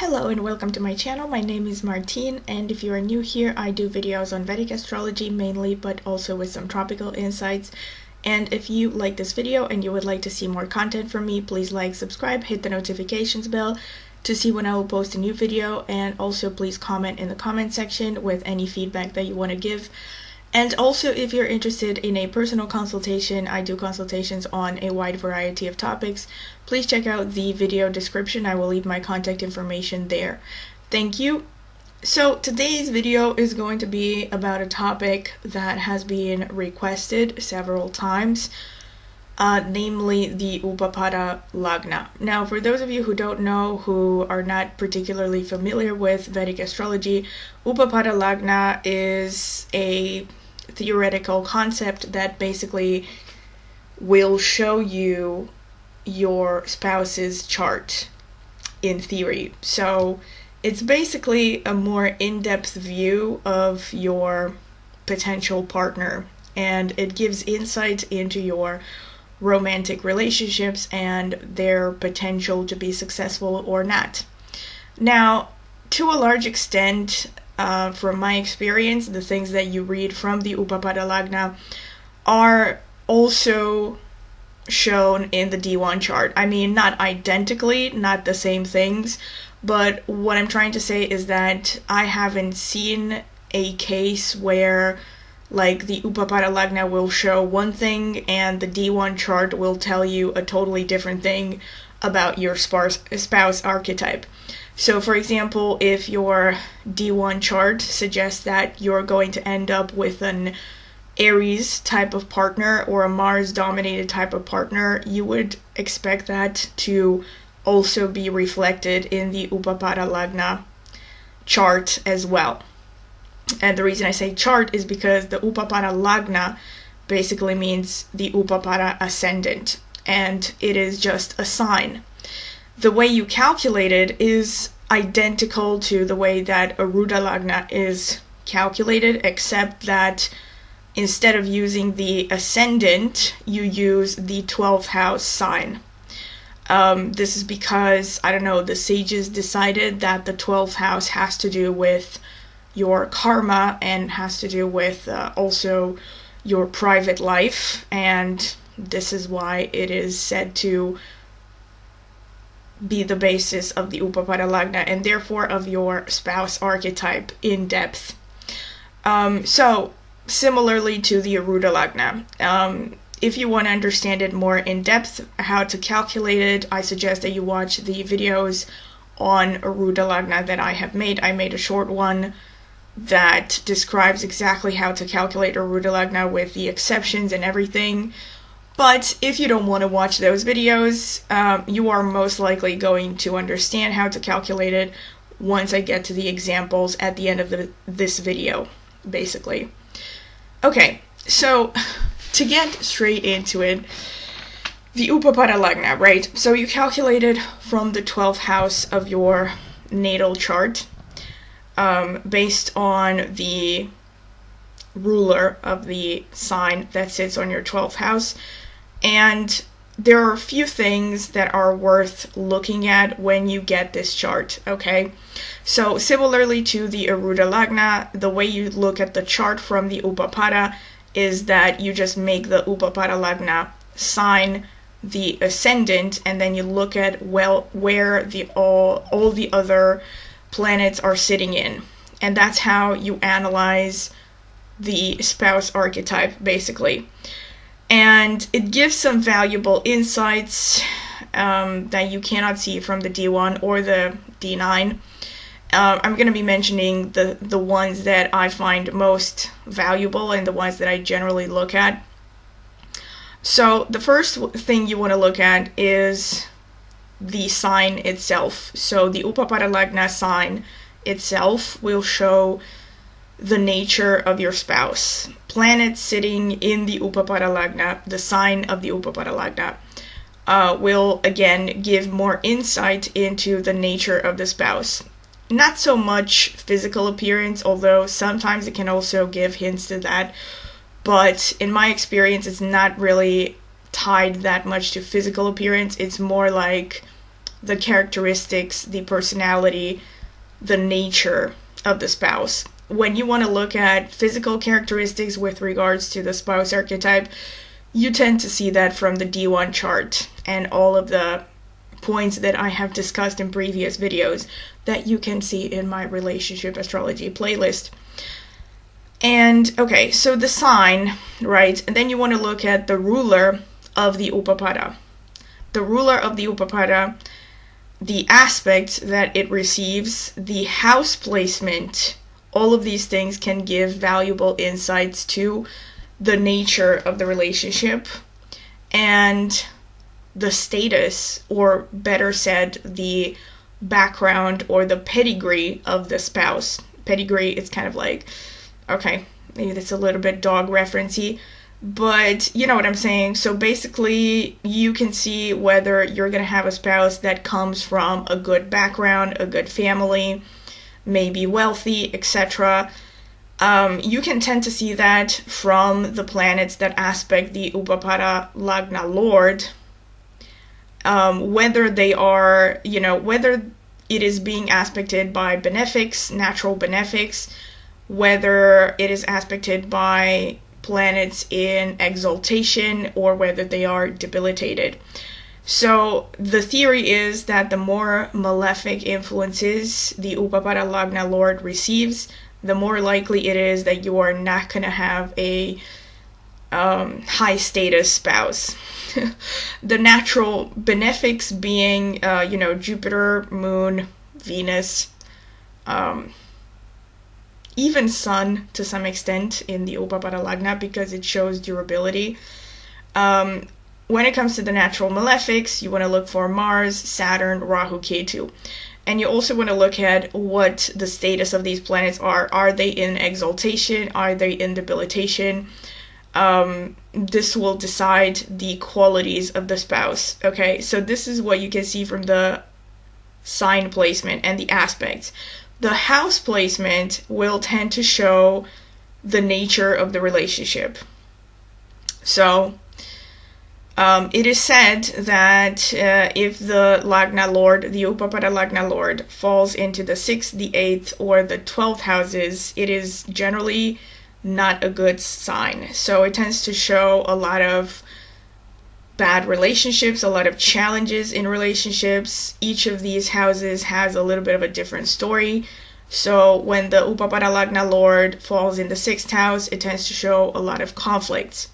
Hello and welcome to my channel. My name is Martine, and if you are new here, I do videos on Vedic astrology mainly, but also with some tropical insights. And if you like this video and you would like to see more content from me, please like, subscribe, hit the notifications bell to see when I will post a new video, and also please comment in the comment section with any feedback that you want to give. And also, if you're interested in a personal consultation, I do consultations on a wide variety of topics. Please check out the video description. I will leave my contact information there. Thank you. So today's video is going to be about a topic that has been requested several times, namely the Upapada Lagna. Now, for those of you who don't know, who are not particularly familiar with Vedic astrology, Upapada Lagna is a theoretical concept that basically will show you your spouse's chart in theory. So it's basically a more in-depth view of your potential partner, and it gives insight into your romantic relationships and their potential to be successful or not. Now, to a large extent, from my experience, the things that you read from the Upapada Lagna are also shown in the D1 chart. I mean, not identically, not the same things, but what I'm trying to say is that I haven't seen a case where like the Upapada Lagna will show one thing and the D1 chart will tell you a totally different thing about your spouse archetype. So for example, if your D1 chart suggests that you're going to end up with an Aries type of partner or a Mars dominated type of partner, you would expect that to also be reflected in the Upapada Lagna chart as well. And the reason I say chart is because the Upapada Lagna basically means the Upapada ascendant, and it is just a sign. The way you calculate it is identical to the way that Arudha Lagna is calculated, except that instead of using the ascendant, you use the 12th house sign. This is because, I don't know, the sages decided that the 12th house has to do with your karma and has to do with also your private life, and this is why it is said to be the basis of the Upapada Lagna and therefore of your spouse archetype in depth. So similarly to the Arudha Lagna, if you want to understand it more in depth, how to calculate it, I suggest that you watch the videos on Arudha Lagna that I have made. I made a short one that describes exactly how to calculate Arudha Lagna with the exceptions and everything. But if you don't want to watch those videos, you are most likely going to understand how to calculate it once I get to the examples at the end of this video, basically. Okay, so to get straight into it, the Upapada Lagna, right? So you calculate it from the 12th house of your natal chart, based on the ruler of the sign that sits on your 12th house. And there are a few things that are worth looking at when you get this chart, okay? So similarly to the Arudha Lagna, the way you look at the chart from the Upapada is that you just make the Upapada Lagna sign the ascendant, and then you look at, well, where the all the other planets are sitting in. And that's how you analyze the spouse archetype, basically. And it gives some valuable insights that you cannot see from the D1 or the D9. I'm going to be mentioning the ones that I find most valuable and the ones that I generally look at. So the first thing you want to look at is the sign itself. So the Upapada Lagna sign itself will show the nature of your spouse. Planets sitting in the Upapada Lagna, the sign of the Upapada Lagna, will again give more insight into the nature of the spouse. Not so much physical appearance, although sometimes it can also give hints to that, but in my experience it's not really tied that much to physical appearance. It's more like the characteristics, the personality, the nature of the spouse. When you want to look at physical characteristics with regards to the spouse archetype, you tend to see that from the D1 chart and all of the points that I have discussed in previous videos that you can see in my relationship astrology playlist. And okay, so the sign, right? And then you want to look at the ruler of the Upapada. The ruler of the Upapada, the aspect that it receives, the house placement, all of these things can give valuable insights to the nature of the relationship and the status, or better said, the background or the pedigree of the spouse. Pedigree is kind of like, okay, maybe that's a little bit dog referencey, but you know what I'm saying. So basically, you can see whether you're going to have a spouse that comes from a good background, a good family, maybe wealthy, etc. You can tend to see that from the planets that aspect the Upapada Lagna Lord, whether they are, whether it is being aspected by benefics, natural benefics, whether it is aspected by planets in exaltation, or whether they are debilitated. So the theory is that the more malefic influences the Upapada Lagna Lord receives, the more likely it is that you are not going to have a high status spouse. The natural benefics being, Jupiter, Moon, Venus, even Sun to some extent in the Upapada Lagna, because it shows durability. When it comes to the natural malefics, you want to look for Mars, Saturn, Rahu, Ketu. And you also want to look at what the status of these planets are. Are they in exaltation? Are they in debilitation? This will decide the qualities of the spouse. Okay, so this is what you can see from the sign placement and the aspects. The house placement will tend to show the nature of the relationship. So it is said that if the Lagna Lord, the Upapada Lagna Lord, falls into the 6th, the 8th, or the 12th houses, it is generally not a good sign. So it tends to show a lot of bad relationships, a lot of challenges in relationships. Each of these houses has a little bit of a different story. So when the Upapada Lagna Lord falls in the 6th house, it tends to show a lot of conflicts.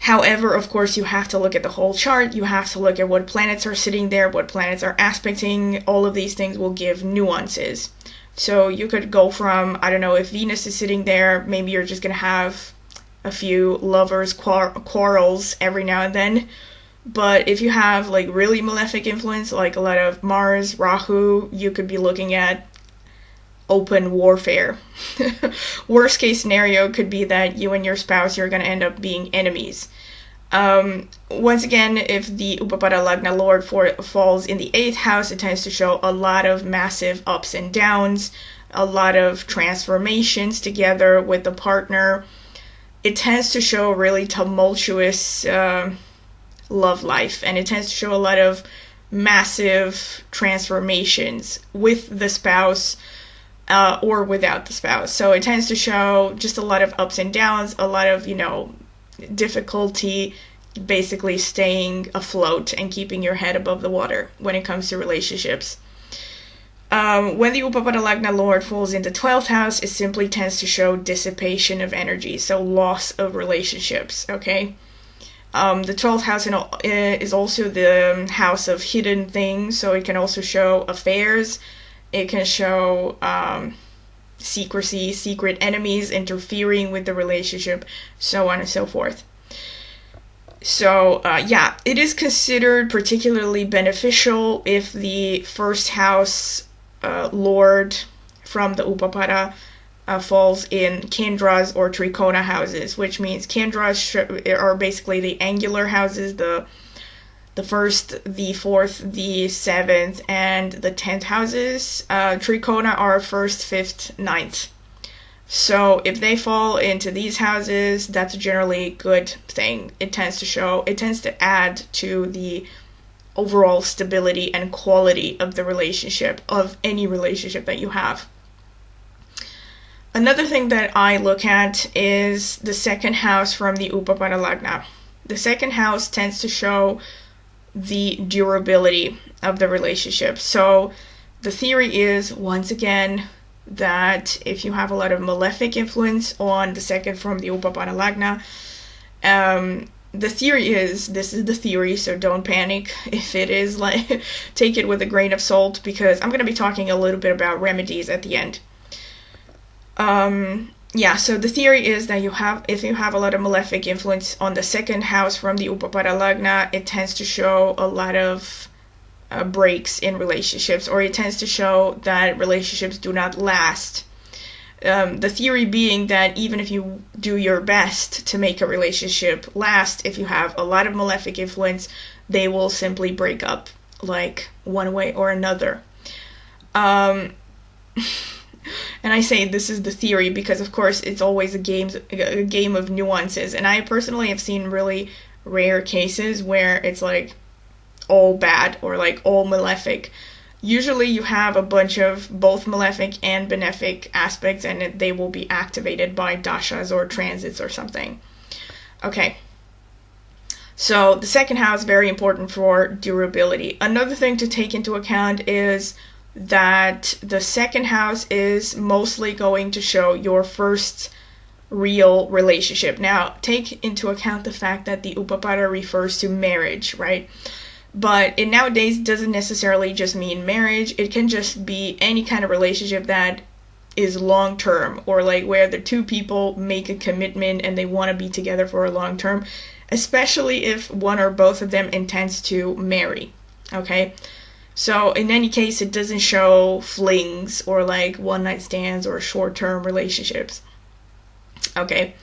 However, of course, you have to look at the whole chart. You have to look at what planets are sitting there, what planets are aspecting. All of these things will give nuances. So you could go from, I don't know, if Venus is sitting there, maybe you're just going to have a few lovers quarrels every now and then. But if you have like really malefic influence, like a lot of Mars, Rahu, you could be looking at open warfare. Worst case scenario could be that you and your spouse, you're going to end up being enemies. Once again, if the Upapada Lagna Lord falls in the 8th house, it tends to show a lot of massive ups and downs, a lot of transformations together with the partner. It tends to show really tumultuous love life, and it tends to show a lot of massive transformations with the spouse or without the spouse. So it tends to show just a lot of ups and downs, a lot of, difficulty basically staying afloat and keeping your head above the water when it comes to relationships. When the Upapada Lagna Lord falls into 12th house, it simply tends to show dissipation of energy, so loss of relationships, okay? The 12th house is also the house of hidden things, so it can also show affairs. It can show secrecy, secret enemies interfering with the relationship, so on and so forth. So, it is considered particularly beneficial if the first house lord from the Upapada falls in Kendras or Trikona houses, which means Kendras are basically the angular houses, the 1st, the 4th, the 7th, and the 10th houses. Trikona are 1st, 5th, 9th. So if they fall into these houses, that's generally a good thing. It tends to add to the overall stability and quality of the relationship, of any relationship that you have. Another thing that I look at is the second house from the Upapada Lagna. The second house tends to show the durability of the relationship. So the theory is, once again, that if you have a lot of malefic influence on the second from the Upapada Lagna, the theory is, this is the theory, so don't panic if it is, like, take it with a grain of salt, because I'm going to be talking a little bit about remedies at the end. Yeah, so the theory is that if you have a lot of malefic influence on the second house from the Upapada Lagna, it tends to show a lot of breaks in relationships, or it tends to show that relationships do not last. The theory being that even if you do your best to make a relationship last, if you have a lot of malefic influence, they will simply break up, like, one way or another. And I say this is the theory because, of course, it's always a game of nuances. And I personally have seen really rare cases where it's like all bad or like all malefic. Usually you have a bunch of both malefic and benefic aspects, and they will be activated by dashas or transits or something. Okay. So the second house is very important for durability. Another thing to take into account is that the second house is mostly going to show your first real relationship. Now, take into account the fact that the Upapada refers to marriage, right? But it nowadays doesn't necessarily just mean marriage. It can just be any kind of relationship that is long-term, or like where the two people make a commitment and they want to be together for a long term, especially if one or both of them intends to marry, okay? So in any case, it doesn't show flings or like one-night stands or short-term relationships. Okay.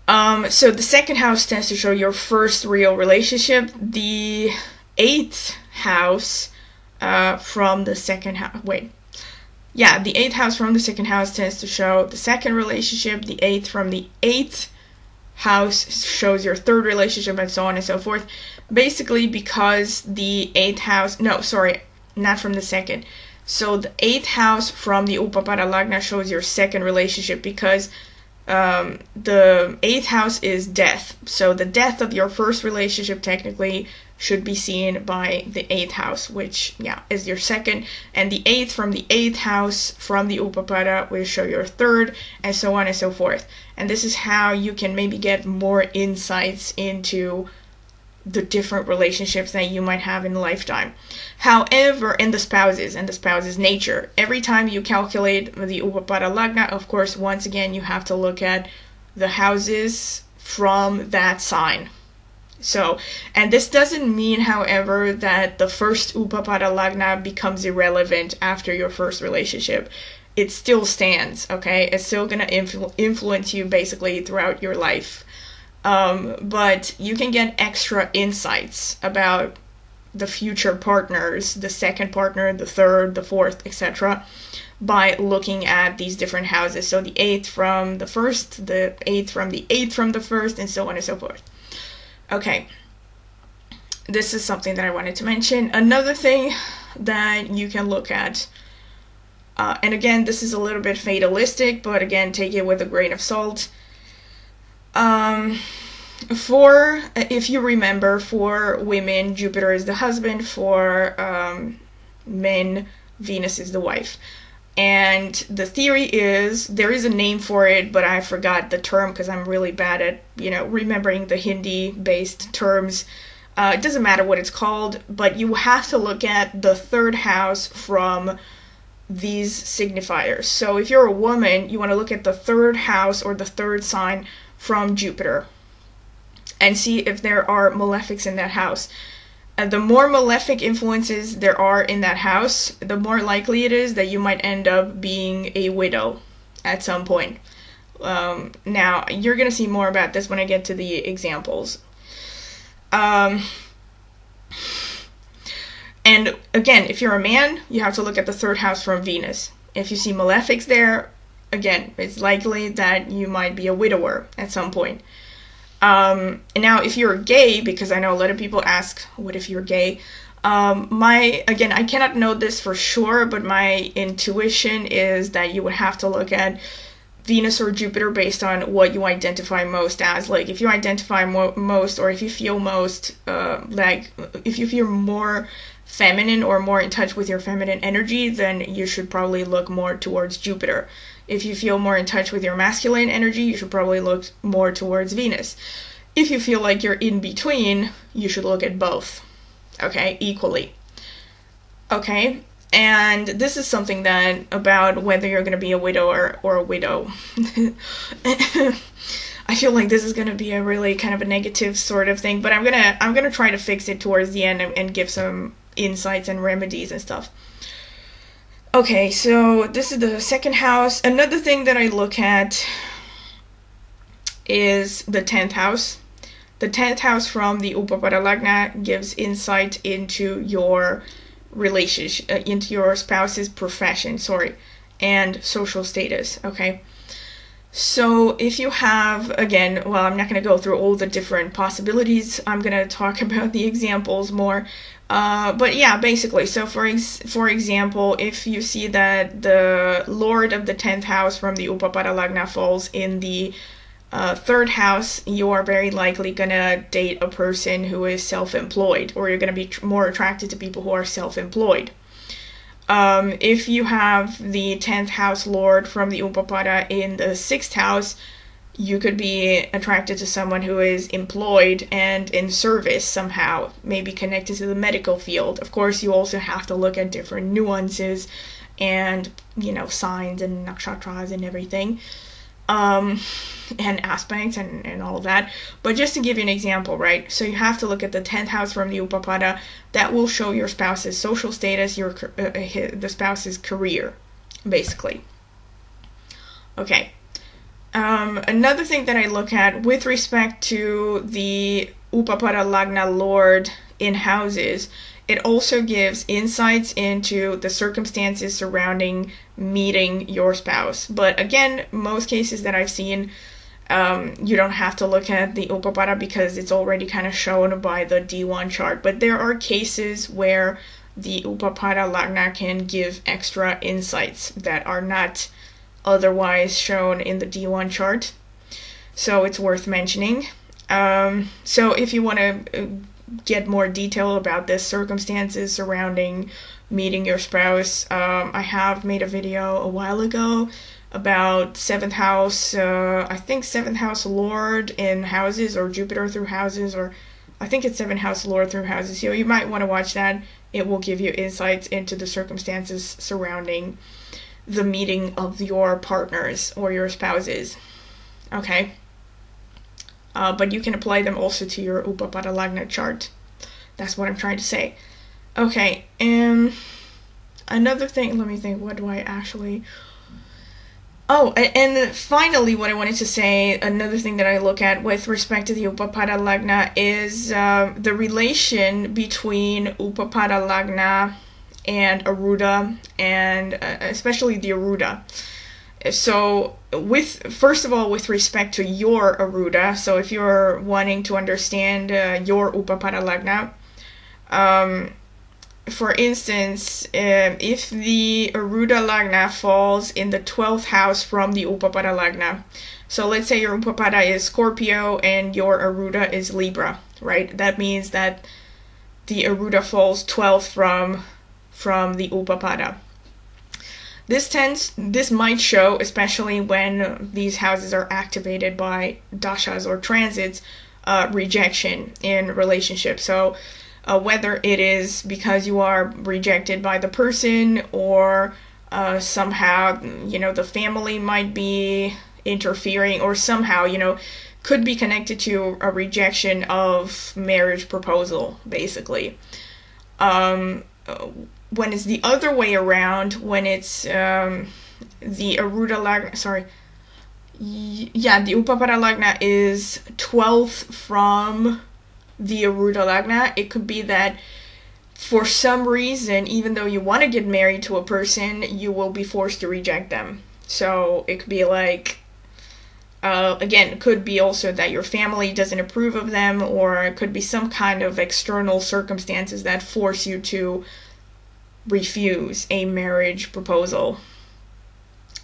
So the second house tends to show your first real relationship. The 8th house from the second house. The 8th house from the second house tends to show the second relationship. The 8th from the 8th house shows your third relationship, and so on and so forth. Basically, because the 8th house, no, sorry, not from the second. So the 8th house from the Upapada Lagna shows your second relationship, because the 8th house is death. So the death of your first relationship technically should be seen by the 8th house, which, is your second. And the 8th from the 8th house from the Upapada will show your third, and so on and so forth. And this is how you can maybe get more insights into the different relationships that you might have in a lifetime. However, in the spouse's nature, every time you calculate the Upapada Lagna, of course, once again, you have to look at the houses from that sign. So, and this doesn't mean, however, that the first Upapada Lagna becomes irrelevant after your first relationship. It still stands, okay? It's still going to influence you basically throughout your life. But you can get extra insights about the future partners, the second partner, the third, the fourth, etc., by looking at these different houses. So the 8th from the first, the 8th from the 8th from the first, and so on and so forth. Okay, this is something that I wanted to mention. Another thing that you can look at, and again, this is a little bit fatalistic, but again, take it with a grain of salt. If you remember, for women, Jupiter is the husband. For men, Venus is the wife. And the theory is, there is a name for it, but I forgot the term because I'm really bad at, remembering the Hindi-based terms. It doesn't matter what it's called, but you have to look at the third house from these signifiers. So if you're a woman, you want to look at the third house or the third sign from Jupiter and see if there are malefics in that house. The more malefic influences there are in that house, the more likely it is that you might end up being a widow at some point. Now, you're going to see more about this when I get to the examples. And again, if you're a man, you have to look at the third house from Venus. If you see malefics there, again, it's likely that you might be a widower at some point. Now, if you're gay, because I know a lot of people ask, what if you're gay? Again, I cannot know this for sure, but my intuition is that you would have to look at Venus or Jupiter based on what you identify most as. Like, if you identify most, or if you feel most, if you feel more feminine or more in touch with your feminine energy, then you should probably look more towards Jupiter. If you feel more in touch with your masculine energy, you should probably look more towards Venus. If you feel like you're in between, you should look at both, okay, equally. Okay, and this is something that about whether you're going to be a widow or a widow. I feel like this is going to be a really kind of a negative sort of thing, but I'm gonna try to fix it towards the end and give some insights and remedies and stuff. Okay, so this is the second house. Another thing that I look at is the 10th house. The 10th house from the Upapada Lagna gives insight into your relationship, into your spouse's profession, and social status, okay? So if you have, again, well, I'm not going to go through all the different possibilities. I'm going to talk about the examples more. But yeah, basically, so for example, if you see that the Lord of the 10th house from the Upapada Lagna falls in the 3rd house, you are very likely gonna date a person who is self-employed, or you're gonna be more attracted to people who are self-employed. If you have the 10th house Lord from the Upapada in the 6th house, you could be attracted to someone who is employed and in service somehow, maybe connected to the medical field. Of course, you also have to look at different nuances and, signs and nakshatras and everything, and aspects and all of that. But just to give you an example, right? So you have to look at the 10th house from the Upapada. That will show your spouse's social status, the spouse's career, basically. Okay. Another thing that I look at with respect to the Upapada Lagna Lord in houses, it also gives insights into the circumstances surrounding meeting your spouse. But again, most cases that I've seen, you don't have to look at the Upapada because it's already kind of shown by the D1 chart. But there are cases where the Upapada Lagna can give extra insights that are not otherwise shown in the D1 chart, so it's worth mentioning. So if you want to get more detail about this, circumstances surrounding meeting your spouse, I have made a video a while ago about 7th house, I think 7th house Lord in houses, or Jupiter through houses, or I think it's 7th house Lord through houses. So you might want to watch that. It will give you insights into the circumstances surrounding the meeting of your partners or your spouses, okay? But you can apply them also to your Upapada Lagna chart. That's what I'm trying to say. Okay, and another thing, let me think, what do I actually... Oh, and finally what I wanted to say, another thing that I look at with respect to the Upapada Lagna is the relation between Upapada Lagna and Arudha, and especially the Arudha. So first of all, with respect to your Arudha, so if you're wanting to understand your Upapada Lagna, for instance, if the Arudha Lagna falls in the 12th house from the Upapada Lagna, so let's say your Upapada is Scorpio and your Arudha is Libra, right? That means that the Arudha falls 12th from the Upapada. This might show, especially when these houses are activated by dashas or transits, rejection in relationships. So whether it is because you are rejected by the person, or somehow, the family might be interfering, or somehow, could be connected to a rejection of marriage proposal, basically. When it's the other way around, when it's the Arudha Lagna, the Upapada Lagna is 12th from the Arudha Lagna, it could be that for some reason, even though you want to get married to a person, you will be forced to reject them. So it could be like, Again, it could be also that your family doesn't approve of them, or it could be some kind of external circumstances that force you to refuse a marriage proposal.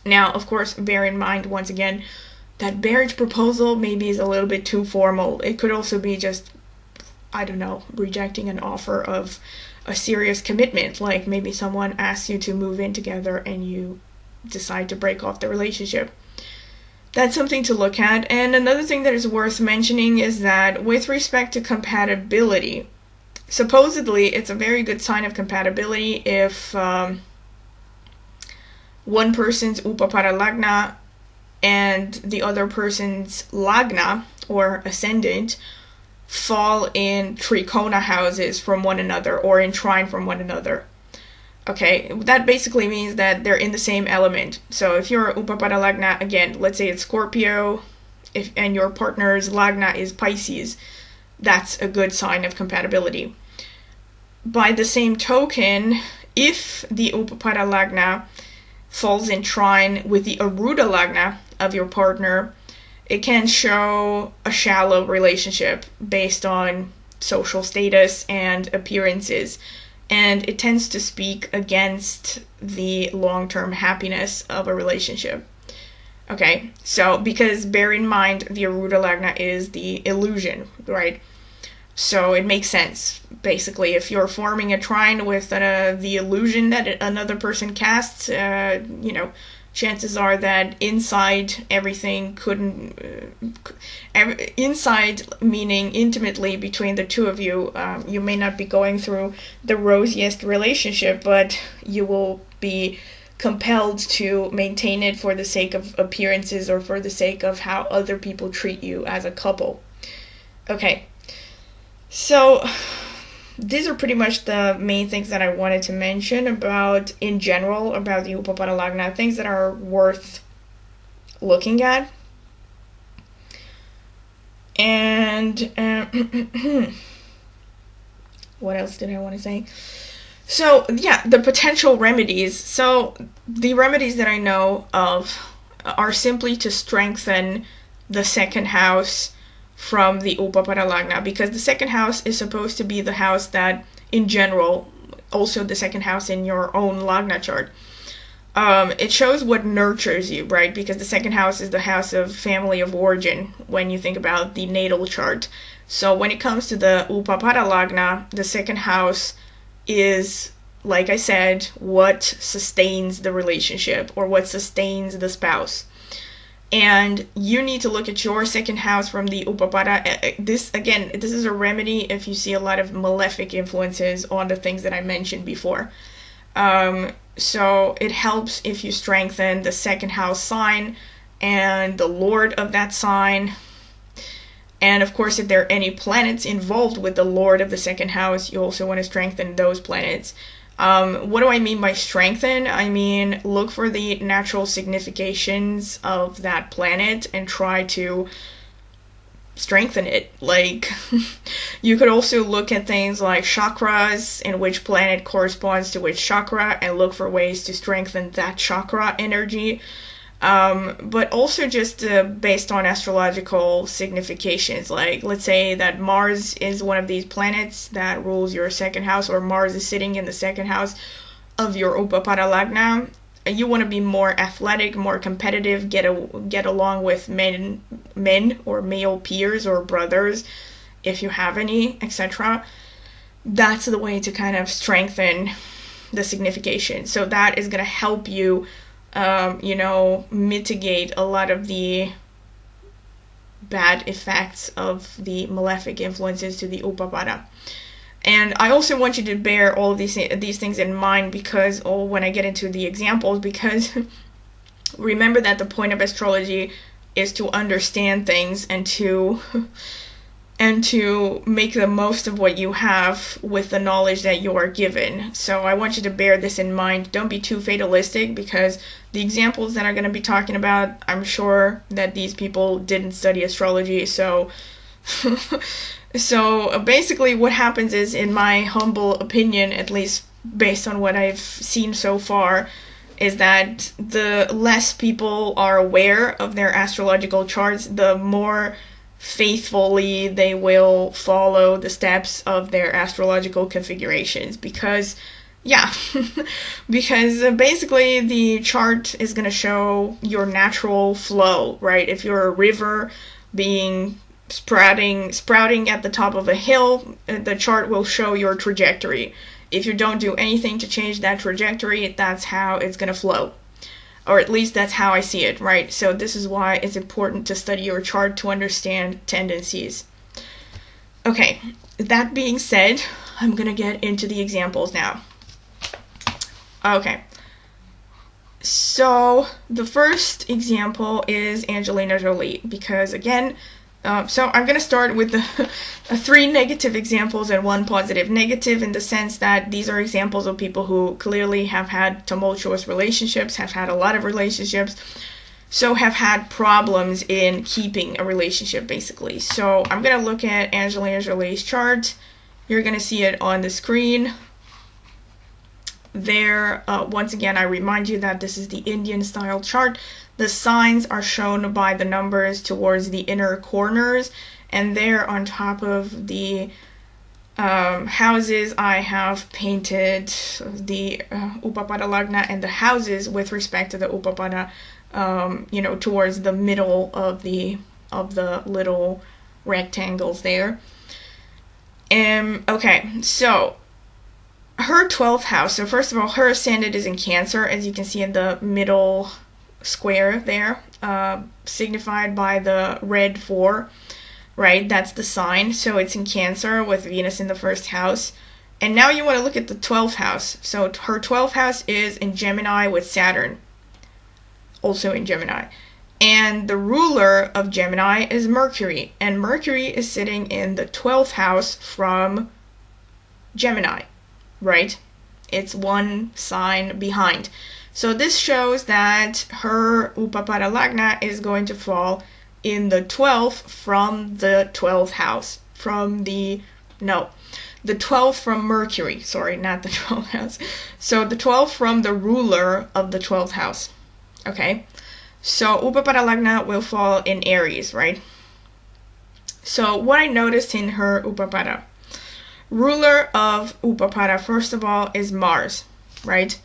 Now, of course, bear in mind, once again, that marriage proposal maybe is a little bit too formal. It could also be just, I don't know, rejecting an offer of a serious commitment, like maybe someone asks you to move in together and you decide to break off the relationship. That's something to look at. And another thing that is worth mentioning is that with respect to compatibility, supposedly it's a very good sign of compatibility if one person's Upapada Lagna and the other person's Lagna, or ascendant, fall in trikona houses from one another, or in trine from one another. Okay, that basically means that they're in the same element. So if your Upapada Lagna, again, let's say it's Scorpio, and your partner's Lagna is Pisces, that's a good sign of compatibility. By the same token, if the Upapada Lagna falls in trine with the Arudha Lagna of your partner, it can show a shallow relationship based on social status and appearances, and it tends to speak against the long-term happiness of a relationship. Okay, so because bear in mind the Arudha Lagna is the illusion, right? So it makes sense. Basically, if you're forming a trine with the illusion that another person casts, chances are that inside everything inside meaning intimately between the two of you, you may not be going through the rosiest relationship, but you will be compelled to maintain it for the sake of appearances or for the sake of how other people treat you as a couple. Okay. So these are pretty much the main things that I wanted to mention in general about the Upapada Lagna, things that are worth looking at. And what else did I want to say? So yeah, the potential remedies. So the remedies that I know of are simply to strengthen the second house from the Upapada Lagna, because the second house is supposed to be the house that, in general, also the second house in your own Lagna chart. It shows what nurtures you, right? Because the second house is the house of family of origin when you think about the natal chart. So when it comes to the Upapada Lagna, the second house is, like I said, what sustains the relationship or what sustains the spouse. And you need to look at your second house from the Upapada. This is a remedy if you see a lot of malefic influences on the things that I mentioned before. So it helps if you strengthen the second house sign and the lord of that sign. And of course, if there are any planets involved with the lord of the second house, you also want to strengthen those planets. What do I mean by strengthen? I mean, look for the natural significations of that planet and try to strengthen it. Like, you could also look at things like chakras and which planet corresponds to which chakra and look for ways to strengthen that chakra energy. But also just based on astrological significations. Like, let's say that Mars is one of these planets that rules your second house, or Mars is sitting in the second house of your Upapada Lagna. You want to be more athletic, more competitive, get along with men or male peers or brothers, if you have any, etc. That's the way to kind of strengthen the signification. So that is going to help you mitigate a lot of the bad effects of the malefic influences to the Upapada. And I also want you to bear all of these things in mind because, when I get into the examples, because remember that the point of astrology is to understand things and to make the most of what you have with the knowledge that you are given. So I want you to bear this in mind. Don't be too fatalistic, because the examples that I'm going to be talking about, I'm sure that these people didn't study astrology. So basically what happens is, in my humble opinion, at least based on what I've seen so far, is that the less people are aware of their astrological charts, the more faithfully they will follow the steps of their astrological configurations, because because basically the chart is going to show your natural flow, right? If you're a river sprouting at the top of a hill, the chart will show your trajectory. If you don't do anything to change that trajectory, that's how it's going to flow. Or at least that's how I see it, right? So this is why it's important to study your chart to understand tendencies. Okay, that being said, I'm going to get into the examples now. Okay, so the first example is Angelina Jolie, because again, so I'm going to start with the 3 negative examples and 1 positive. Negative in the sense that these are examples of people who clearly have had tumultuous relationships, have had a lot of relationships, so have had problems in keeping a relationship, basically. So I'm going to look at Angelina Jolie's chart. You're going to see it on the screen. There, once again, I remind you that this is the Indian style chart. The signs are shown by the numbers towards the inner corners, and there on top of the houses, I have painted the Upapada Lagna and the houses with respect to the Upapada, towards the middle of the little rectangles there. Okay, so her 12th house. So first of all, her ascendant is in Cancer, as you can see in the middle square there, signified by the red 4, right? That's the sign. So it's in Cancer with Venus in the 1st house. And now you want to look at the 12th house. So her 12th house is in Gemini with Saturn, also in Gemini. And the ruler of Gemini is Mercury. And Mercury is sitting in the 12th house from Gemini, right? It's 1 sign behind. So this shows that her Upapada Lagna is going to fall in the 12th from the 12th house. The 12th from Mercury. Sorry, not the 12th house. So the 12th from the ruler of the 12th house. Okay? So Upapada Lagna will fall in Aries, right? So what I noticed in her Upapada. Ruler of Upapada, first of all, is Mars, right?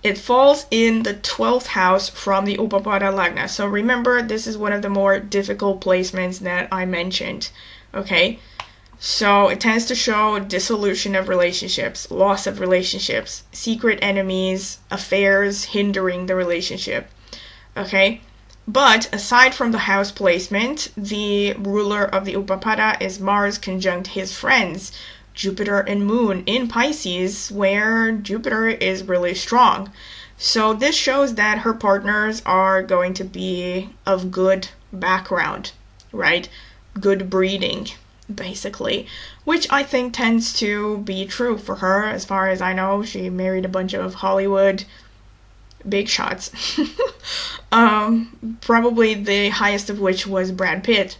It falls in the 12th house from the Upapada Lagna. So remember, this is one of the more difficult placements that I mentioned, okay? So it tends to show dissolution of relationships, loss of relationships, secret enemies, affairs hindering the relationship, okay? But aside from the house placement, the ruler of the Upapada is Mars conjunct his friends, Jupiter and Moon in Pisces, where Jupiter is really strong. So this shows that her partners are going to be of good background, right? Good breeding, basically, which I think tends to be true for her. As far as I know, she married a bunch of Hollywood big shots. Probably the highest of which was Brad Pitt.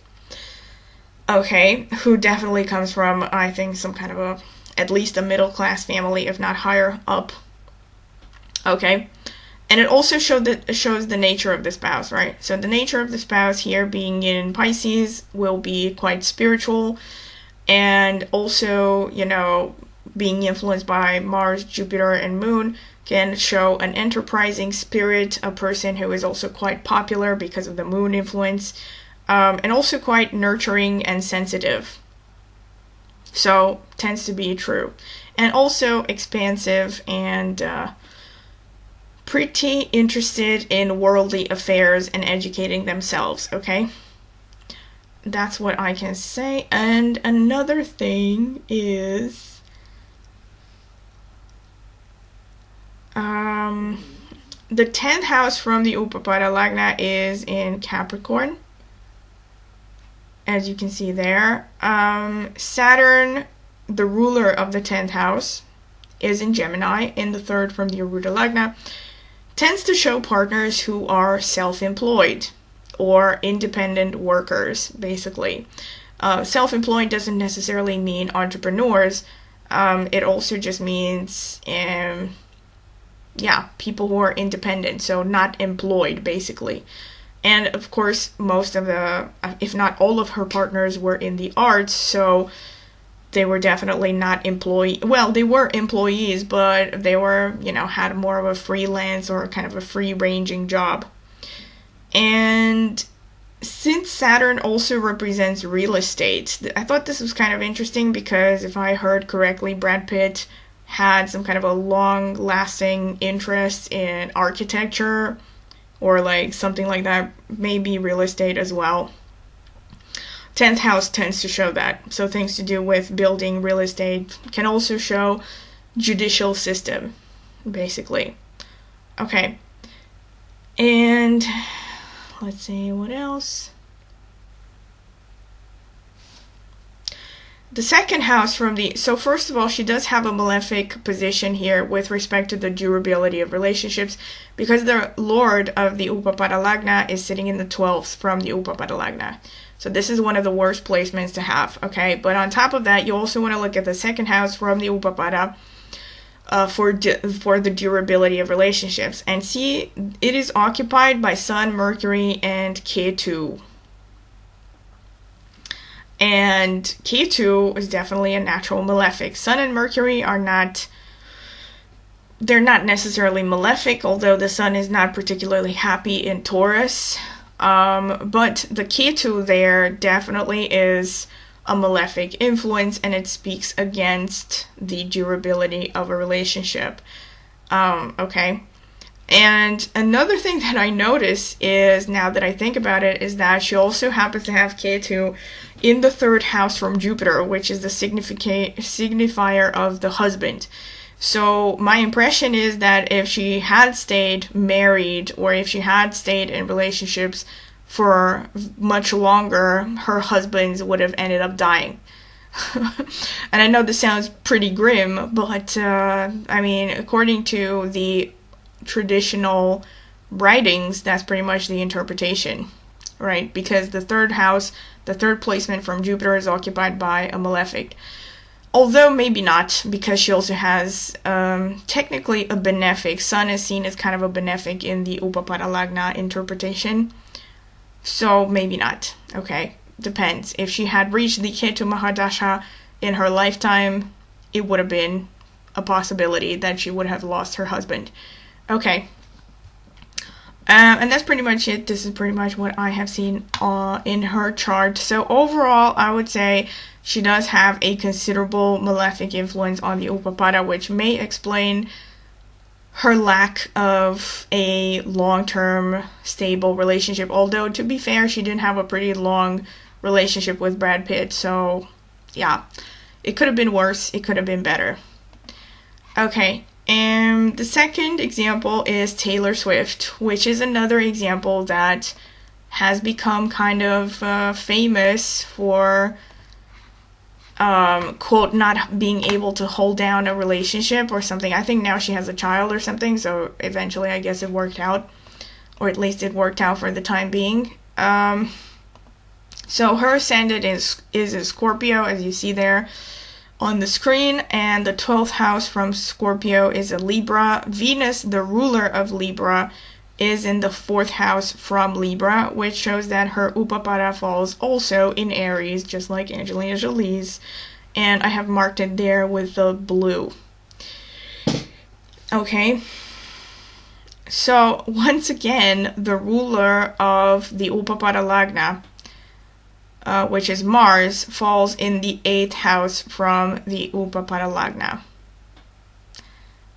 Okay, who definitely comes from, I think, some kind of at least a middle-class family, if not higher up. Okay, and it also shows the nature of the spouse, right? So the nature of the spouse here being in Pisces will be quite spiritual, and also, being influenced by Mars, Jupiter, and Moon can show an enterprising spirit, a person who is also quite popular because of the Moon influence, and also quite nurturing and sensitive. So, tends to be true. And also expansive and pretty interested in worldly affairs and educating themselves, okay? That's what I can say. And another thing is the 10th house from the Upapada Lagna is in Capricorn, as you can see there. Saturn, the ruler of the 10th house, is in Gemini, in the 3rd from the Arudha Lagna. Tends to show partners who are self-employed or independent workers, basically. Self-employed doesn't necessarily mean entrepreneurs. It also just means people who are independent, so not employed, basically. And of course, most of the, if not all of her partners were in the arts, so they were definitely not well, they were employees, but they were, had more of a freelance or kind of a free-ranging job. And since Saturn also represents real estate, I thought this was kind of interesting because if I heard correctly, Brad Pitt had some kind of a long-lasting interest in architecture or like something like that, maybe real estate as well. 10th house tends to show that. So things to do with building, real estate, can also show judicial system, basically. Okay. And let's see what else. The second house so first of all, she does have a malefic position here with respect to the durability of relationships, because the Lord of the Upapada Lagna is sitting in the 12th from the Upapada Lagna. So this is one of the worst placements to have, okay? But on top of that, you also want to look at the second house from the Upapada for the durability of relationships. And see, it is occupied by Sun, Mercury, and Ketu. And Ketu is definitely a natural malefic. Sun and Mercury they're not necessarily malefic, although the Sun is not particularly happy in Taurus. But the Ketu there definitely is a malefic influence, and it speaks against the durability of a relationship. Okay. And another thing that I notice is, now that I think about it, is that she also happens to have Ketu in the 3rd house from Jupiter, which is the signifier of the husband. So my impression is that if she had stayed married, or if she had stayed in relationships for much longer, her husbands would have ended up dying. And I know this sounds pretty grim, but I mean, according to the traditional writings, that's pretty much the interpretation, right? Because the 3rd house, the 3rd placement from Jupiter, is occupied by a malefic. Although maybe not, because she also has technically a benefic. Sun is seen as kind of a benefic in the Upapada Lagna interpretation. So maybe not. Okay, depends. If she had reached the Ketu Mahadasha in her lifetime, it would have been a possibility that she would have lost her husband. Okay. And that's pretty much it. This is pretty much what I have seen in her chart. So overall, I would say she does have a considerable malefic influence on the Upapada, which may explain her lack of a long-term stable relationship. Although, to be fair, she did have a pretty long relationship with Brad Pitt. So, yeah, it could have been worse. It could have been better. Okay. And the second example is Taylor Swift, which is another example that has become kind of famous for, quote, not being able to hold down a relationship or something. I think now she has a child or something, so eventually I guess it worked out, or at least it worked out for the time being. So her ascendant is in Scorpio, as you see there on the screen, and the 12th house from Scorpio is a Libra. Venus, the ruler of Libra, is in the 4th house from Libra, which shows that her Upapada falls also in Aries, just like Angelina Jolie's, and I have marked it there with the blue. Okay, so once again, the ruler of the Upapada Lagna, which is Mars, falls in the 8th house from the Upapada Lagna,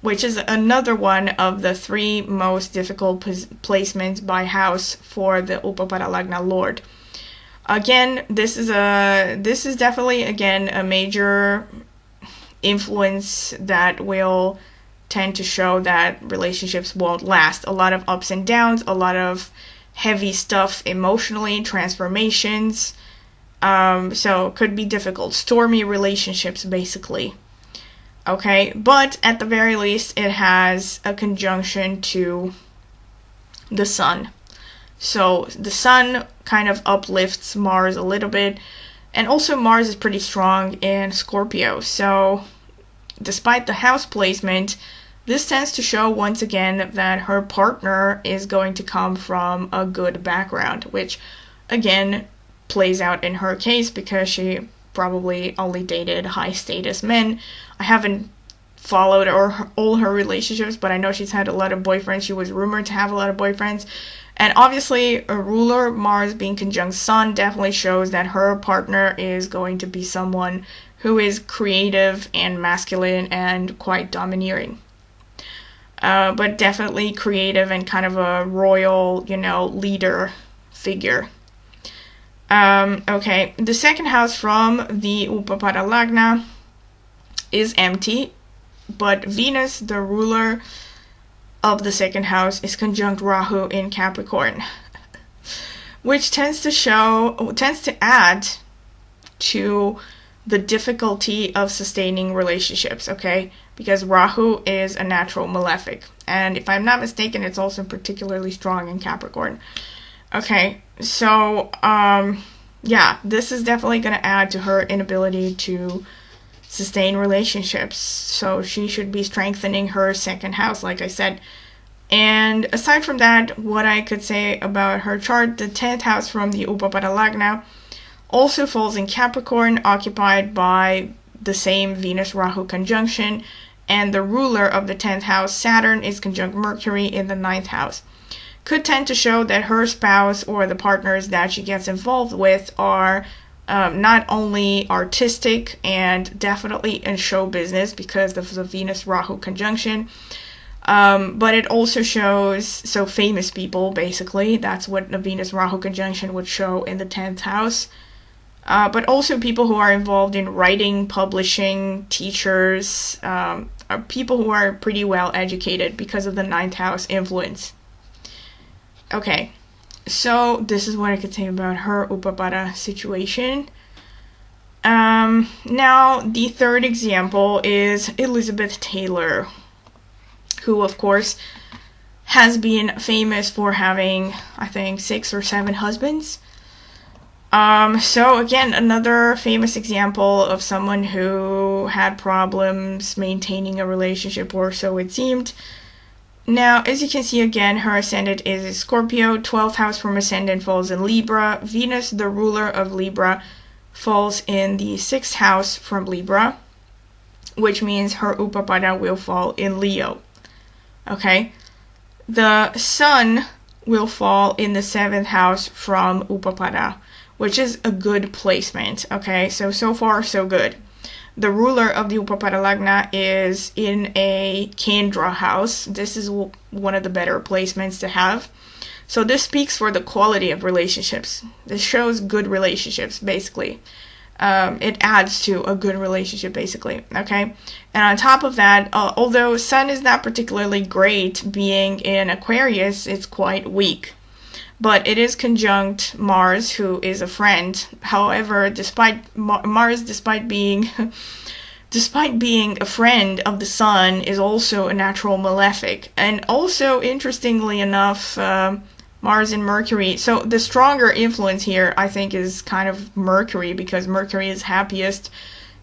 which is another one of the 3 most difficult placements by house for the Upapada Lagna Lord. Again, this is definitely, again, a major influence that will tend to show that relationships won't last. A lot of ups and downs, a lot of heavy stuff emotionally, transformations. So it could be difficult. Stormy relationships, basically. Okay, but at the very least, it has a conjunction to the Sun. So the Sun kind of uplifts Mars a little bit, and also Mars is pretty strong in Scorpio. So despite the house placement, this tends to show once again that her partner is going to come from a good background, which again plays out in her case because she probably only dated high status men. I haven't followed all her relationships, but I know she's had a lot of boyfriends. She was rumored to have a lot of boyfriends. And obviously, a ruler, Mars being conjunct Sun, definitely shows that her partner is going to be someone who is creative and masculine and quite domineering. But definitely creative and kind of a royal, leader figure. Okay, the second house from the Upapada Lagna is empty, but Venus, the ruler of the second house, is conjunct Rahu in Capricorn, which tends to add to the difficulty of sustaining relationships, okay? Because Rahu is a natural malefic, and if I'm not mistaken, it's also particularly strong in Capricorn. Okay, so, yeah, this is definitely going to add to her inability to sustain relationships, so she should be strengthening her second house, like I said. And aside from that, what I could say about her chart, the 10th house from the Upapada Lagna also falls in Capricorn, occupied by the same Venus-Rahu conjunction, and the ruler of the 10th house, Saturn, is conjunct Mercury in the 9th house. Could tend to show that her spouse or the partners that she gets involved with are not only artistic and definitely in show business because of the Venus-Rahu conjunction, but it also shows, so famous people, basically, that's what the Venus-Rahu conjunction would show in the 10th house, but also people who are involved in writing, publishing, teachers, are people who are pretty well educated because of the 9th house influence. Okay, so this is what I could say about her Upapada situation. Now, the third example is Elizabeth Taylor, who, of course, has been famous for having, I think, 6 or 7 husbands. So again, another famous example of someone who had problems maintaining a relationship, or so it seemed. Now, as you can see again, her ascendant is Scorpio, 12th house from ascendant falls in Libra, Venus, the ruler of Libra, falls in the 6th house from Libra, which means her Upapada will fall in Leo. Okay, the Sun will fall in the 7th house from Upapada, which is a good placement. Okay, so far so good. The ruler of the Upapada Lagna is in a Kendra house. This is one of the better placements to have. So this speaks for the quality of relationships. This shows good relationships, basically. It adds to a good relationship, basically. Okay? And on top of that, although Sun is not particularly great, being in Aquarius, it's quite weak. But it is conjunct Mars, who is a friend. However, despite being a friend of the Sun, is also a natural malefic. And also, interestingly enough, Mars and Mercury. So the stronger influence here, I think, is kind of Mercury, because Mercury is happiest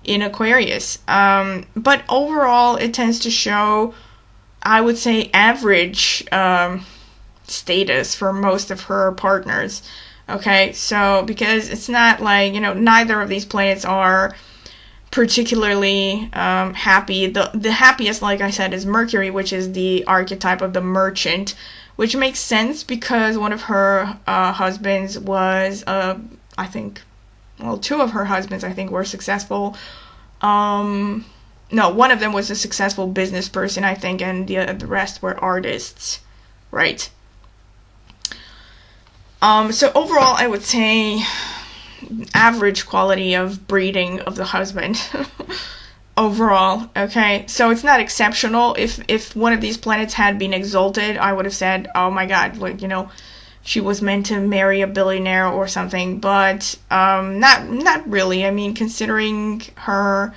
in Aquarius. But overall, it tends to show, I would say, average status for most of her partners. Okay, so because it's not like, neither of these planets are particularly happy. The happiest, like I said, is Mercury, which is the archetype of the merchant, which makes sense because one of her husbands was, I think, well, 2 of her husbands, I think, were successful. No, one of them was a successful business person, I think, and the rest were artists, right? So overall, I would say average quality of breeding of the husband. Overall, okay? So it's not exceptional. If one of these planets had been exalted, I would have said, oh my god, like, she was meant to marry a billionaire or something, but not really. I mean, considering her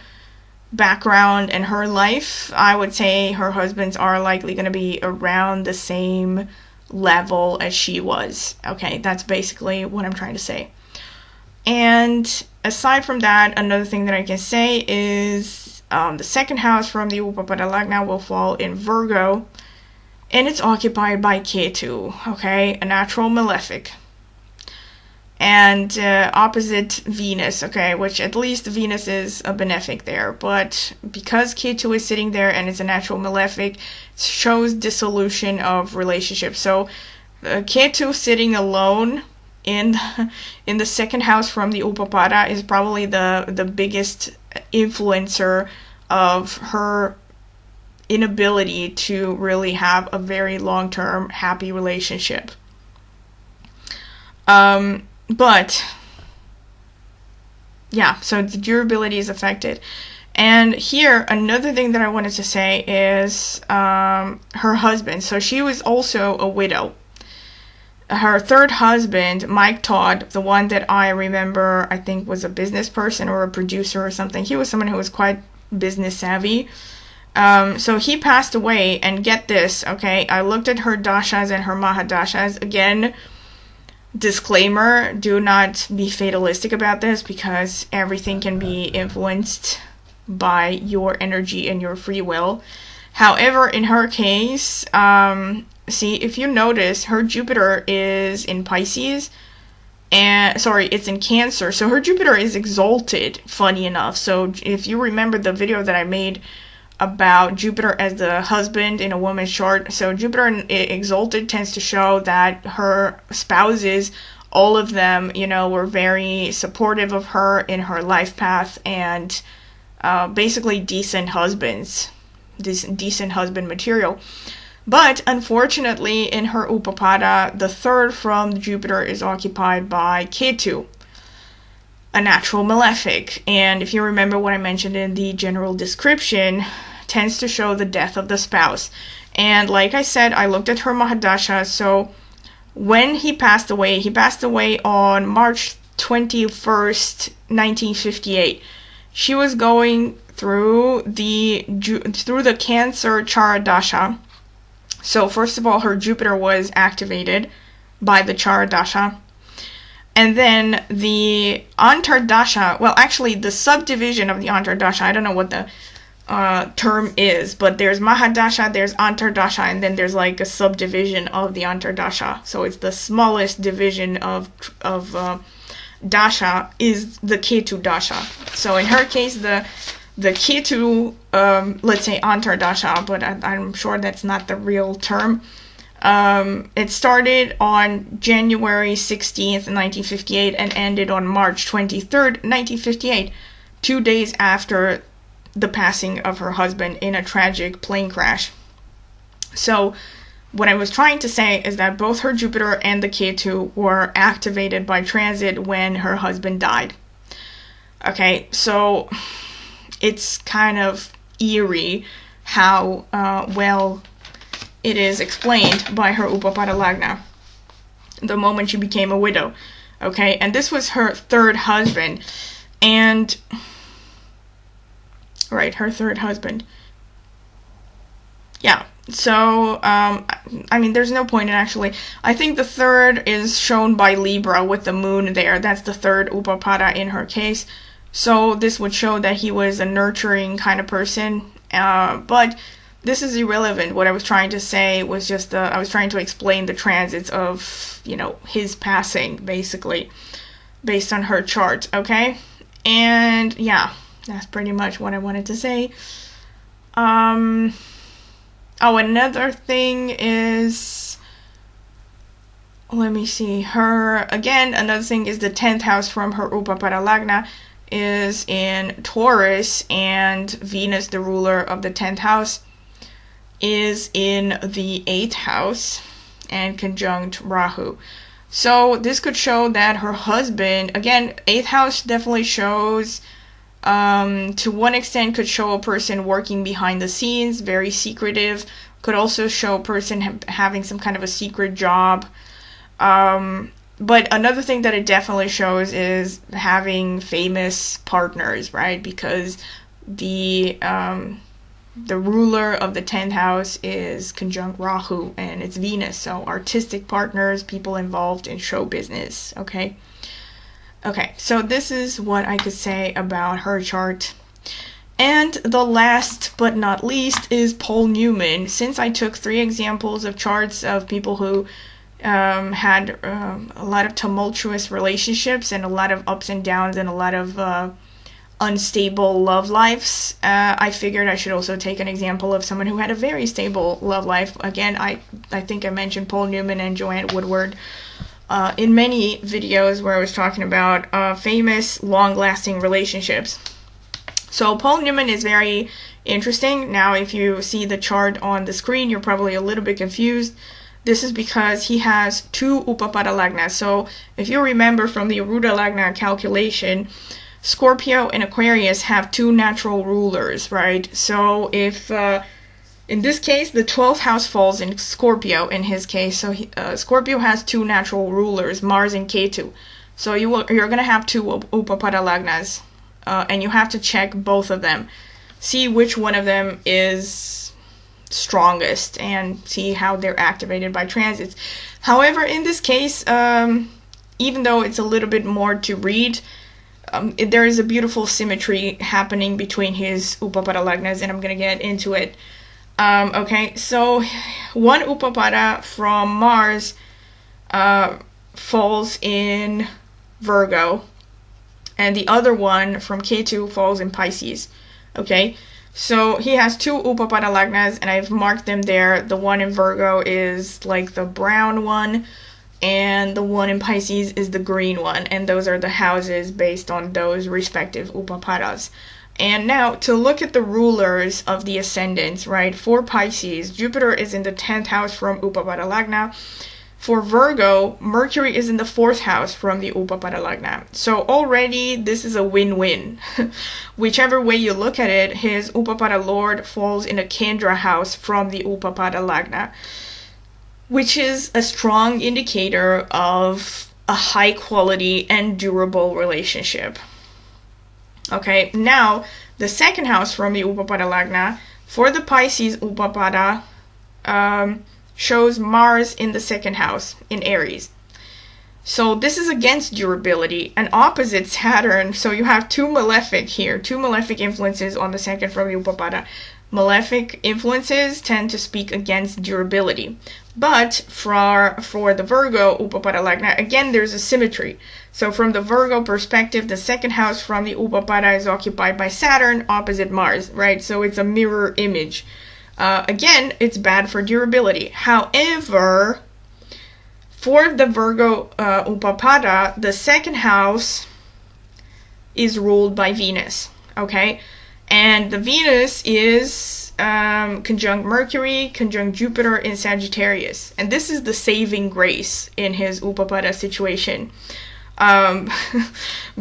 background and her life, I would say her husbands are likely going to be around the same level as she was. Okay, that's basically what I'm trying to say. And aside from that, another thing that I can say is The second house from the Upapada Lagna will fall in Virgo, and it's occupied by Ketu, okay, a natural malefic. And opposite Venus, okay, which at least Venus is a benefic there, but because Ketu is sitting there and it's a natural malefic, it shows dissolution of relationships. So Ketu sitting alone in the second house from the Upapada is probably the biggest influencer of her inability to really have a very long-term happy relationship. But yeah, so the durability is affected. And here, another thing that I wanted to say is her husband. So she was also a widow. Her third husband, Mike Todd, the one that I remember, I think was a business person or a producer or something. He was someone who was quite business savvy. So he passed away, and get this, okay, I looked at her dashas and her mahadashas. Again, disclaimer, do not be fatalistic about this, because everything can be influenced by your energy and your free will. However, in her case, see, if you notice, her Jupiter is in Pisces, and sorry, it's in Cancer, so her Jupiter is exalted, funny enough. So if you remember the video that I made about Jupiter as the husband in a woman's chart, so Jupiter exalted tends to show that her spouses, all of them, you know, were very supportive of her in her life path, and basically decent husbands, decent husband material. But unfortunately, in her Upapada, the third from Jupiter is occupied by Ketu, a natural malefic. And if you remember what I mentioned in the general description, tends to show the death of the spouse. And like I said, I looked at her Mahadasha. So when he passed away on March 21st, 1958. She was going through the Cancer Charadasha. So first of all, her Jupiter was activated by the Charadasha. And then the Antardasha, well, actually the subdivision of the Antardasha, I don't know what the term is, but there's Mahadasha, there's Antardasha, and then there's like a subdivision of the Antardasha. So it's the smallest division of Dasha is the Ketu Dasha. So in her case, the Ketu, let's say Antardasha, but I'm sure that's not the real term. It started on January 16th, 1958 and ended on March 23rd, 1958, 2 days after the passing of her husband in a tragic plane crash. So what I was trying to say is that both her Jupiter and the Ketu were activated by transit when her husband died. Okay, so it's kind of eerie how well it is explained by her Upapada Lagna, the moment she became a widow. Okay, and this was her third husband, and right, her third husband. Yeah, so, I mean, there's no point in actually, I think the third is shown by Libra with the moon there. That's the third Upapada in her case. So this would show that he was a nurturing kind of person, but this is irrelevant. What I was trying to say was just, I was trying to explain the transits of, you know, his passing, basically, based on her chart, okay? And, yeah, that's pretty much what I wanted to say. Oh, another thing is, let me see, another thing is the 10th house from her Upapada Lagna is in Taurus, and Venus, the ruler of the 10th house, is in the 8th house and conjunct Rahu. So this could show that her husband, again, 8th house definitely shows, to one extent could show a person working behind the scenes, very secretive. Could also show a person having some kind of a secret job. But another thing that it definitely shows is having famous partners, right? Because the ruler of the 10th house is conjunct Rahu, and it's Venus. So artistic partners, people involved in show business, okay? Okay, so this is what I could say about her chart. And the last but not least is Paul Newman. Since I took 3 examples of charts of people who had a lot of tumultuous relationships and a lot of ups and downs and a lot of unstable love lives, I figured I should also take an example of someone who had a very stable love life. Again, I think I mentioned Paul Newman and Joanne Woodward in many videos where I was talking about famous long-lasting relationships. So Paul Newman is very interesting. Now, if you see the chart on the screen, you're probably a little bit confused. This is because he has 2 Upapada Lagna. So if you remember from the Arudha Lagna calculation, Scorpio and Aquarius have 2 natural rulers, right? So if in this case the 12th house falls in Scorpio in his case, so Scorpio has 2 natural rulers, Mars and Ketu. So you're going to have 2 Upapada Lagnas. And you have to check both of them, see which one of them is strongest, and see how they're activated by transits. However, in this case, even though it's a little bit more to read, there is a beautiful symmetry happening between his Upapada Lagnas, and I'm going to get into it. Okay, so one Upapada from Mars falls in Virgo, and the other one from Ketu falls in Pisces. Okay, so he has 2 Upapada Lagnas, and I've marked them there. The one in Virgo is like the brown one, and the one in Pisces is the green one, and those are the houses based on those respective Upapadas. And now, to look at the rulers of the ascendants, right? For Pisces, Jupiter is in the 10th house from Upapada Lagna. For Virgo, Mercury is in the 4th house from the Upapada Lagna. So already this is a win-win. Whichever way you look at it, his Upapada Lord falls in a Kendra house from the Upapada Lagna, which is a strong indicator of a high quality and durable relationship. Okay, now the 2nd house from the Upapada Lagna, for the Pisces Upapada, shows Mars in the 2nd house in Aries. So this is against durability, an opposite Saturn. So you have 2 malefic here, 2 malefic influences on the 2nd from the Upapada. Malefic influences tend to speak against durability. But for the Virgo Upapada Lagna, again, there's a symmetry. So from the Virgo perspective, the 2nd house from the Upapada is occupied by Saturn opposite Mars, right? So it's a mirror image. Again, it's bad for durability. However, for the Virgo Upapada, the 2nd house is ruled by Venus, okay? And the Venus is conjunct Mercury, conjunct Jupiter in Sagittarius. And this is the saving grace in his Upapada situation.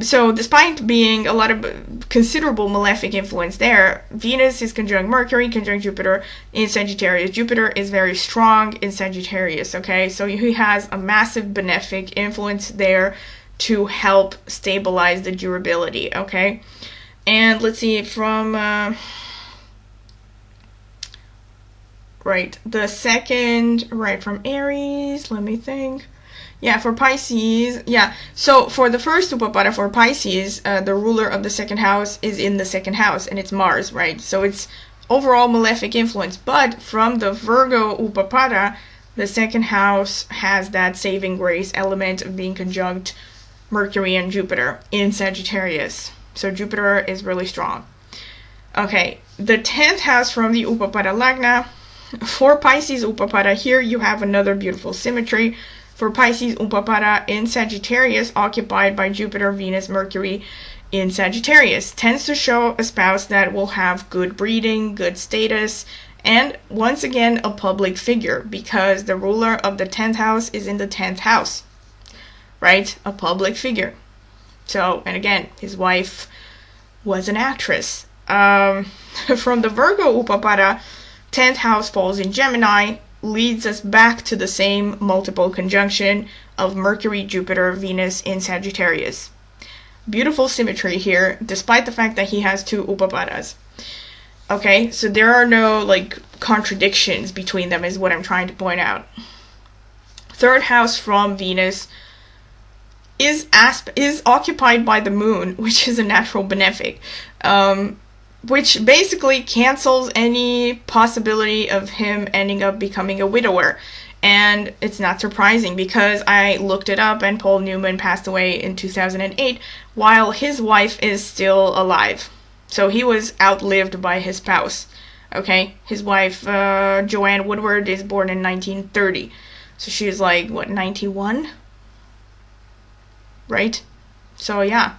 So despite being a lot of considerable malefic influence there, Venus is conjunct Mercury, conjunct Jupiter in Sagittarius. Jupiter is very strong in Sagittarius, okay? So he has a massive benefic influence there to help stabilize the durability, okay? And let's see, from the 2nd, from Aries, let me think. Yeah, for Pisces, yeah. So for the first Upapada for Pisces, the ruler of the 2nd house is in the 2nd house, and it's Mars, right? So it's overall malefic influence. But from the Virgo Upapada, the 2nd house has that saving grace element of being conjunct Mercury and Jupiter in Sagittarius. So Jupiter is really strong. Okay, the 10th house from the Upapada Lagna. For Pisces Upapada, here you have another beautiful symmetry. For Pisces Upapada in Sagittarius, occupied by Jupiter, Venus, Mercury in Sagittarius, tends to show a spouse that will have good breeding, good status, and once again a public figure, because the ruler of the 10th house is in the 10th house, right? A public figure. So, and again, his wife was an actress. From the Virgo Upapada, 10th house falls in Gemini, leads us back to the same multiple conjunction of Mercury, Jupiter, Venus in Sagittarius. Beautiful symmetry here, despite the fact that he has 2 Upapadas. Okay, so there are no contradictions between them, is what I'm trying to point out. 3rd house from Venus is occupied by the moon, which is a natural benefic. which basically cancels any possibility of him ending up becoming a widower. And it's not surprising because I looked it up and Paul Newman passed away in 2008 while his wife is still alive. So he was outlived by his spouse. Okay, his wife, Joanne Woodward, is born in 1930. So she's like, what, 91? Right? So yeah.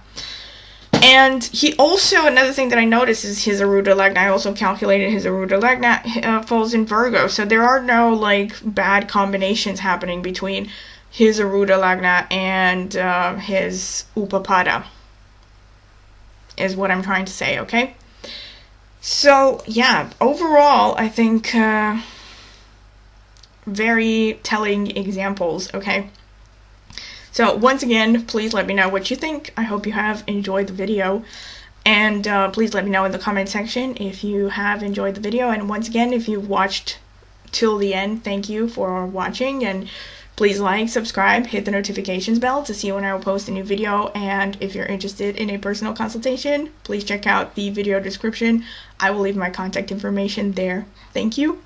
And he also, another thing that I noticed is his Arudha Lagna. I also calculated his Arudha Lagna falls in Virgo. So there are no like bad combinations happening between his Arudha Lagna and his Upapada, is what I'm trying to say, okay? So yeah, overall, I think very telling examples, okay? So once again, please let me know what you think. I hope you have enjoyed the video. And please let me know in the comment section if you have enjoyed the video. And once again, if you've watched till the end, thank you for watching. And please like, subscribe, hit the notifications bell to see when I will post a new video. And if you're interested in a personal consultation, please check out the video description. I will leave my contact information there. Thank you.